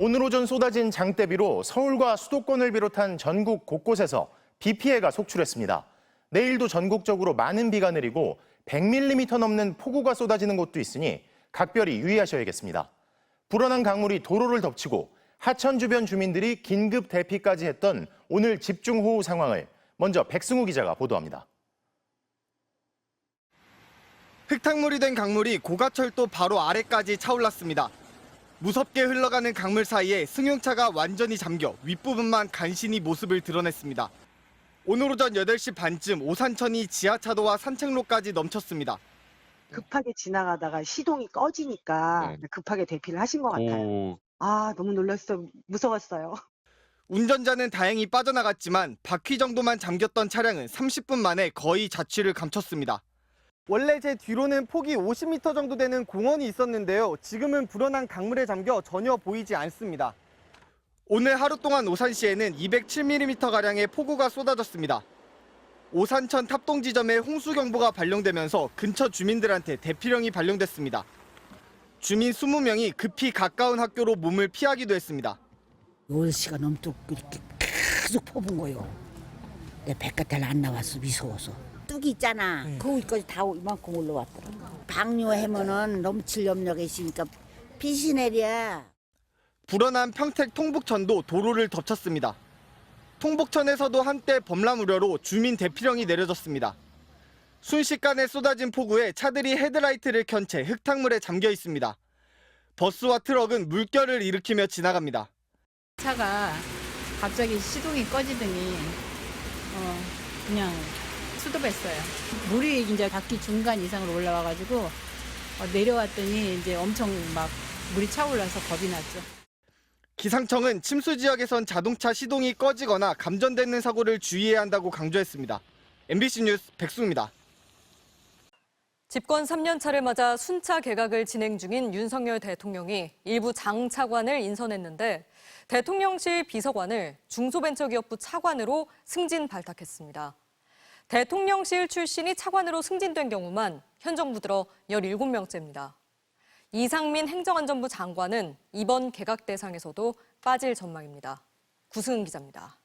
오늘 오전 쏟아진 장대비로 서울과 수도권을 비롯한 전국 곳곳에서 비 피해가 속출했습니다. 내일도 전국적으로 많은 비가 내리고 100mm 넘는 폭우가 쏟아지는 곳도 있으니 각별히 유의하셔야겠습니다. 불어난 강물이 도로를 덮치고 하천 주변 주민들이 긴급 대피까지 했던 오늘 집중호우 상황을 먼저 백승우 기자가 보도합니다. 흙탕물이 된 강물이 고가철도 바로 아래까지 차올랐습니다. 무섭게 흘러가는 강물 사이에 승용차가 완전히 잠겨 윗부분만 간신히 모습을 드러냈습니다. 오늘 오전 8시 반쯤 오산천이 지하차도와 산책로까지 넘쳤습니다. 급하게 지나가다가 시동이 꺼지니까 급하게 대피를 하신 것 같아요. 너무 놀랐어요. 무서웠어요. 운전자는 다행히 빠져나갔지만 바퀴 정도만 잠겼던 차량은 30분 만에 거의 자취를 감췄습니다. 원래 제 뒤로는 폭이 50m 정도 되는 공원이 있었는데요. 지금은 불어난 강물에 잠겨 전혀 보이지 않습니다. 오늘 하루 동안 오산시에는 207mm가량의 폭우가 쏟아졌습니다. 오산천 탑동 지점에 홍수경보가 발령되면서 근처 주민들한테 대피령이 발령됐습니다. 주민 20명이 급히 가까운 학교로 몸을 피하기도 했습니다. 10시가 넘도록 이렇게 계속 퍼본 거요. 내 백과탈 안 나왔어, 무서워서. 뚝이 있잖아. 거기까지 다 이만큼 올라왔더라고. 방류하면은 넘칠 염려가 있으니까 빛이 내려. 불어난 평택 통북천도 도로를 덮쳤습니다. 통북천에서도 한때 범람 우려로 주민 대피령이 내려졌습니다. 순식간에 쏟아진 폭우에 차들이 헤드라이트를 켠 채 흙탕물에 잠겨 있습니다. 버스와 트럭은 물결을 일으키며 지나갑니다. 차가 갑자기 시동이 꺼지더니 그냥 수습했어요. 물이 이제 바퀴 중간 이상으로 올라와가지고 내려왔더니 이제 엄청 막 물이 차올라서 겁이 났죠. 기상청은 침수 지역에선 자동차 시동이 꺼지거나 감전되는 사고를 주의해야 한다고 강조했습니다. MBC 뉴스 백승우입니다. 집권 3년 차를 맞아 순차 개각을 진행 중인 윤석열 대통령이 일부 장차관을 인선했는데 대통령실 비서관을 중소벤처기업부 차관으로 승진 발탁했습니다. 대통령실 출신이 차관으로 승진된 경우만 현 정부 들어 17명째입니다. 이상민 행정안전부 장관은 이번 개각 대상에서도 빠질 전망입니다. 구승은 기자입니다.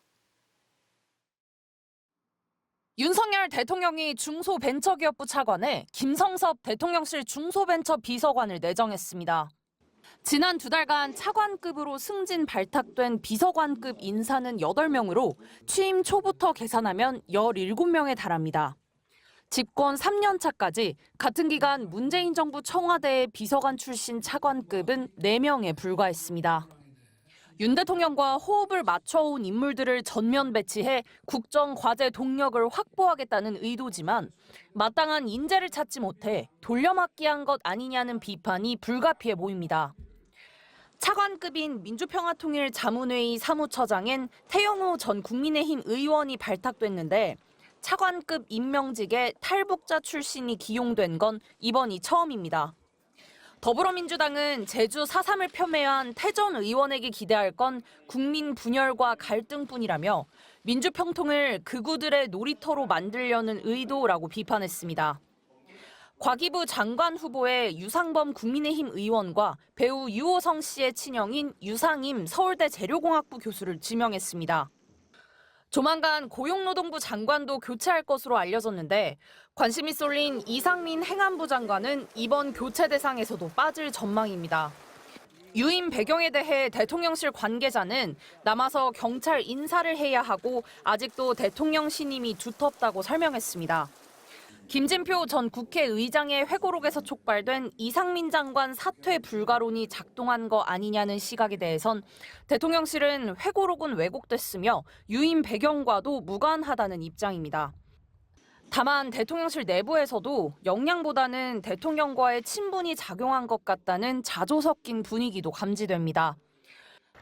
윤석열 대통령이 중소벤처기업부 차관에 김성섭 대통령실 중소벤처비서관을 내정했습니다. 지난 2달간 차관급으로 승진 발탁된 비서관급 인사는 8명으로 취임 초부터 계산하면 17명에 달합니다. 집권 3년 차까지 같은 기간 문재인 정부 청와대의 비서관 출신 차관급은 4명에 불과했습니다. 윤 대통령과 호흡을 맞춰온 인물들을 전면 배치해 국정 과제 동력을 확보하겠다는 의도지만 마땅한 인재를 찾지 못해 돌려막기한 것 아니냐는 비판이 불가피해 보입니다. 차관급인 민주평화통일 자문회의 사무처장엔 태영호 전 국민의힘 의원이 발탁됐는데 차관급 임명직에 탈북자 출신이 기용된 건 이번이 처음입니다. 더불어민주당은 제주 4.3을 폄훼한 태 전 의원에게 기대할 건 국민 분열과 갈등뿐이라며 민주평통을 극우들의 놀이터로 만들려는 의도라고 비판했습니다. 과기부 장관 후보에 유상범 국민의힘 의원과 배우 유호성 씨의 친형인 유상임 서울대 재료공학부 교수를 지명했습니다. 조만간 고용노동부 장관도 교체할 것으로 알려졌는데 관심이 쏠린 이상민 행안부 장관은 이번 교체 대상에서도 빠질 전망입니다. 유임 배경에 대해 대통령실 관계자는 남아서 경찰 인사를 해야 하고 아직도 대통령 신임이 두텁다고 설명했습니다. 김진표 전 국회의장의 회고록에서 촉발된 이상민 장관 사퇴 불가론이 작동한 거 아니냐는 시각에 대해선 대통령실은 회고록은 왜곡됐으며 유임 배경과도 무관하다는 입장입니다. 다만 대통령실 내부에서도 역량보다는 대통령과의 친분이 작용한 것 같다는 자조 섞인 분위기도 감지됩니다.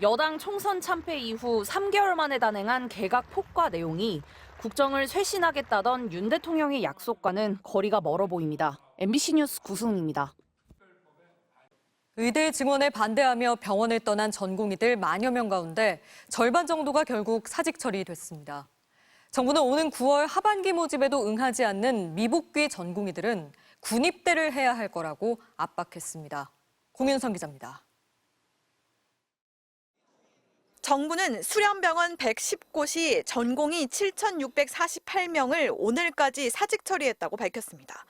여당 총선 참패 이후 3개월 만에 단행한 개각 폭과 내용이 국정을 쇄신하겠다던 윤 대통령의 약속과는 거리가 멀어 보입니다. MBC 뉴스 구승훈입니다. 의대 증원에 반대하며 병원을 떠난 전공의들 만여 명 가운데 절반 정도가 결국 사직 처리됐습니다. 정부는 오는 9월 하반기 모집에도 응하지 않는 미복귀 전공의들은 군입대를 해야 할 거라고 압박했습니다. 공윤성 기자입니다. 정부는 수련병원 110곳이 전공의 7,648명을 오늘까지 사직 처리했다고 밝혔습니다.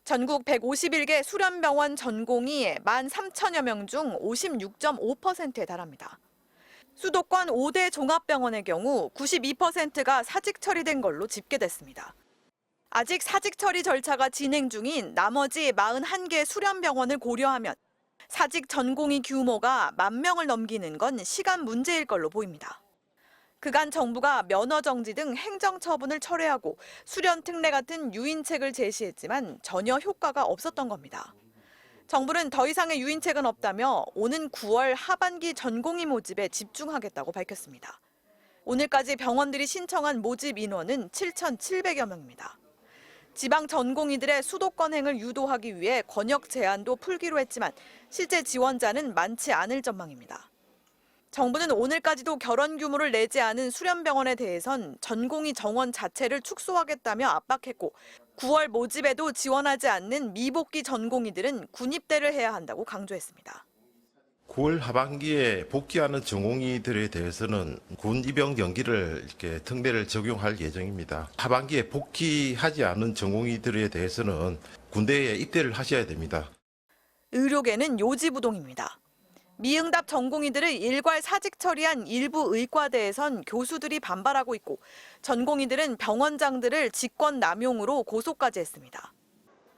전국 151개 수련병원 전공의 13,000여 명 중 56.5%에 달합니다. 수도권 5대 종합병원의 경우 92%가 사직 처리된 걸로 집계됐습니다. 아직 사직 처리 절차가 진행 중인 나머지 41개 수련병원을 고려하면 사직 전공의 규모가 10,000명을 넘기는 건 시간 문제일 걸로 보입니다. 그간 정부가 면허 정지 등 행정 처분을 철회하고 수련 특례 같은 유인책을 제시했지만 전혀 효과가 없었던 겁니다. 정부는 더 이상의 유인책은 없다며 오는 9월 하반기 전공의 모집에 집중하겠다고 밝혔습니다. 오늘까지 병원들이 신청한 모집 인원은 7,700여 명입니다. 지방 전공의들의 수도권행을 유도하기 위해 권역 제한도 풀기로 했지만 실제 지원자는 많지 않을 전망입니다. 정부는 오늘까지도 결원 규모를 내지 않은 수련병원에 대해선 전공의 정원 자체를 축소하겠다며 압박했고 9월 모집에도 지원하지 않는 미복귀 전공의들은 군입대를 해야 한다고 강조했습니다. 9월 하반기에 복귀하는 전공의들에 대해서는 군 입영 연기를 이렇게 특례를 적용할 예정입니다. 하반기에 복귀하지 않은 전공의들에 대해서는 군대에 입대를 하셔야 됩니다. 의료계는 요지부동입니다. 미응답 전공의들을 일괄 사직 처리한 일부 의과대에선 교수들이 반발하고 있고 전공의들은 병원장들을 직권 남용으로 고소까지 했습니다.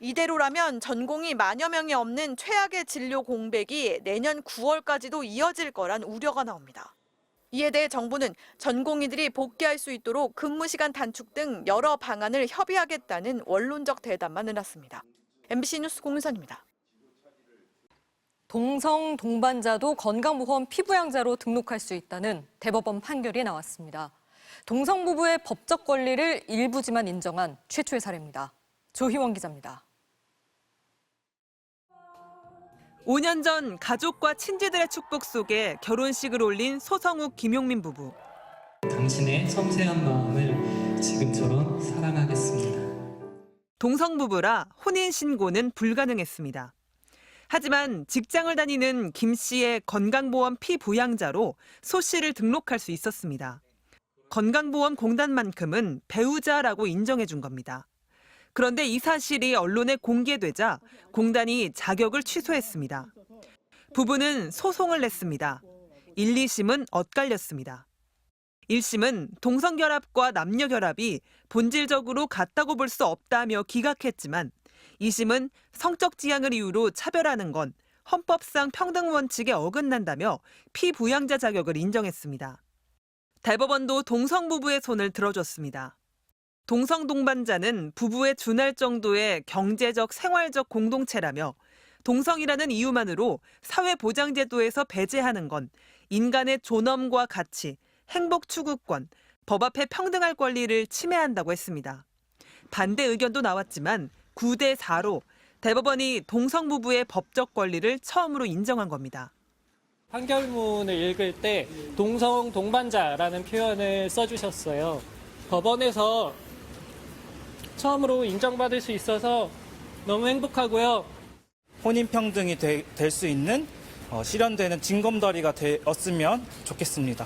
이대로라면 전공의 10,000여 명이 없는 최악의 진료 공백이 내년 9월까지도 이어질 거란 우려가 나옵니다. 이에 대해 정부는 전공의들이 복귀할 수 있도록 근무 시간 단축 등 여러 방안을 협의하겠다는 원론적 대답만 해놨습니다. MBC 뉴스 공윤선입니다. 동성 동반자도 건강보험 피부양자로 등록할 수 있다는 대법원 판결이 나왔습니다. 동성 부부의 법적 권리를 일부지만 인정한 최초의 사례입니다. 조희원 기자입니다. 5년 전 가족과 친지들의 축복 속에 결혼식을 올린 소성욱 김용민 부부. 당신의 섬세한 마음을 지금처럼 사랑하겠습니다. 동성 부부라 혼인 신고는 불가능했습니다. 하지만 직장을 다니는 김 씨의 건강보험 피부양자로 소 씨를 등록할 수 있었습니다. 건강보험공단만큼은 배우자라고 인정해 준 겁니다. 그런데 이 사실이 언론에 공개되자 공단이 자격을 취소했습니다. 부부는 소송을 냈습니다. 1, 2심은 엇갈렸습니다. 1심은 동성결합과 남녀결합이 본질적으로 같다고 볼 수 없다며 기각했지만 2심은 성적 지향을 이유로 차별하는 건 헌법상 평등 원칙에 어긋난다며 피부양자 자격을 인정했습니다. 대법원도 동성 부부의 손을 들어줬습니다. 동성 동반자는 부부에 준할 정도의 경제적, 생활적 공동체라며 동성이라는 이유만으로 사회보장제도에서 배제하는 건 인간의 존엄과 가치, 행복 추구권, 법 앞에 평등할 권리를 침해한다고 했습니다. 반대 의견도 나왔지만 9대 4로 대법원이 동성 부부의 법적 권리를 처음으로 인정한 겁니다. 판결문을 읽을 때 동성 동반자라는 표현을 써주셨어요. 법원에서 처음으로 인정받을 수 있어서 너무 행복하고요. 혼인평등이 될 수 있는 실현되는 징검다리가 되었으면 좋겠습니다.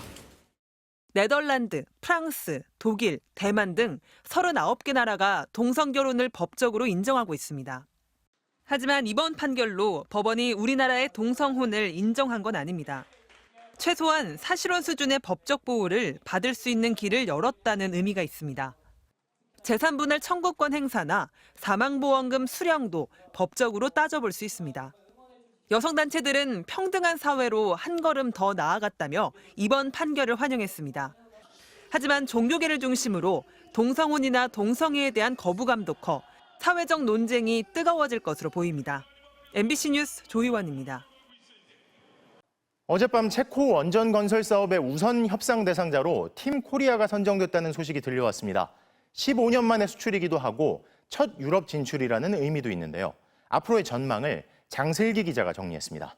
네덜란드, 프랑스, 독일, 대만 등 39개 나라가 동성결혼을 법적으로 인정하고 있습니다. 하지만 이번 판결로 법원이 우리나라의 동성혼을 인정한 건 아닙니다. 최소한 사실혼 수준의 법적 보호를 받을 수 있는 길을 열었다는 의미가 있습니다. 재산분할 청구권 행사나 사망보험금 수령도 법적으로 따져볼 수 있습니다. 여성단체들은 평등한 사회로 한 걸음 더 나아갔다며 이번 판결을 환영했습니다. 하지만 종교계를 중심으로 동성혼이나 동성애에 대한 거부감도 커 사회적 논쟁이 뜨거워질 것으로 보입니다. MBC 뉴스 조희원입니다. 어젯밤 체코 원전 건설 사업의 우선 협상 대상자로 팀 코리아가 선정됐다는 소식이 들려왔습니다. 15년 만의 수출이기도 하고 첫 유럽 진출이라는 의미도 있는데요. 앞으로의 전망을 장슬기 기자가 정리했습니다.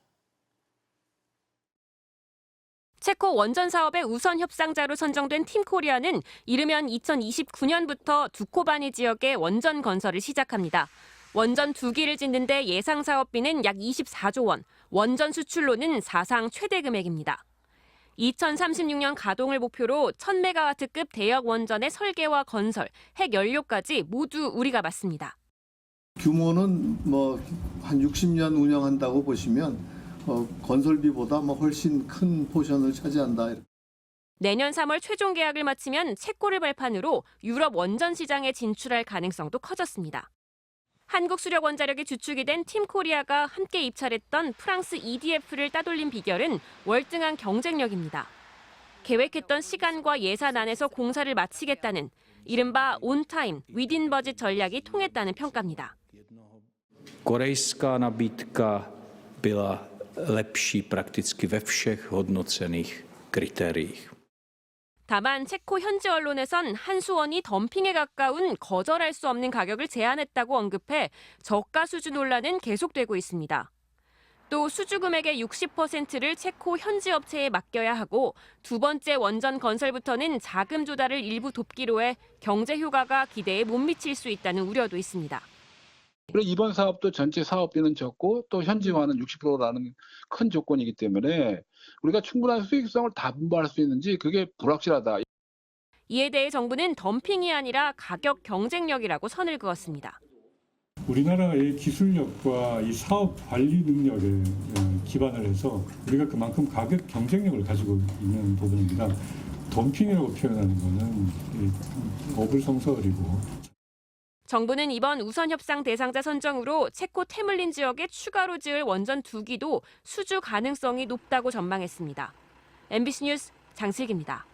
체코 원전 사업의 우선 협상자로 선정된 팀 코리아는 이르면 2029년부터 두코바니 지역의 원전 건설을 시작합니다. 원전 2기를 짓는데 예상 사업비는 약 24조 원, 원전 수출로는 사상 최대 금액입니다. 2036년 가동을 목표로 1000메가와트급 대역 원전의 설계와 건설, 핵 연료까지 모두 우리가 맡습니다. 규모는 한 60년 운영한다고 보시면 건설비보다 훨씬 큰 포션을 차지한다. 내년 3월 최종 계약을 마치면 채코를 발판으로 유럽 원전 시장에 진출할 가능성도 커졌습니다. 한국수력원자력이 주축이 된 팀코리아가 함께 입찰했던 프랑스 EDF를 따돌린 비결은 월등한 경쟁력입니다. 계획했던 시간과 예산 안에서 공사를 마치겠다는 이른바 온타임, 위딘 버짓 전략이 통했다는 평가입니다. Korejská nabídka byla lepší prakticky ve všech hodnocených kritériích. 다만 체코 현지 언론에선 한수원이 덤핑에 가까운 거절할 수 없는 가격을 제안했다고 언급해 저가 수주 논란은 계속되고 있습니다. 또 수주 금액의 60%를 체코 현지 업체에 맡겨야 하고 두 번째 원전 건설부터는 자금 조달을 일부 돕기로 해 경제 효과가 기대에 못 미칠 수 있다는 우려도 있습니다. 그리고 이번 사업도 전체 사업비는 적고 또 현지화는 60%라는 큰 조건이기 때문에 우리가 충분한 수익성을 다 분배할 수 있는지 그게 불확실하다. 이에 대해 정부는 덤핑이 아니라 가격 경쟁력이라고 선을 그었습니다. 우리나라의 기술력과 이 사업 관리 능력에 기반을 해서 우리가 그만큼 가격 경쟁력을 가지고 있는 부분입니다. 덤핑이라고 표현하는 것은 어불성설이고. 정부는 이번 우선협상 대상자 선정으로 체코 테물린 지역에 추가로 지을 원전 2기도 수주 가능성이 높다고 전망했습니다. MBC 뉴스 장슬기입니다.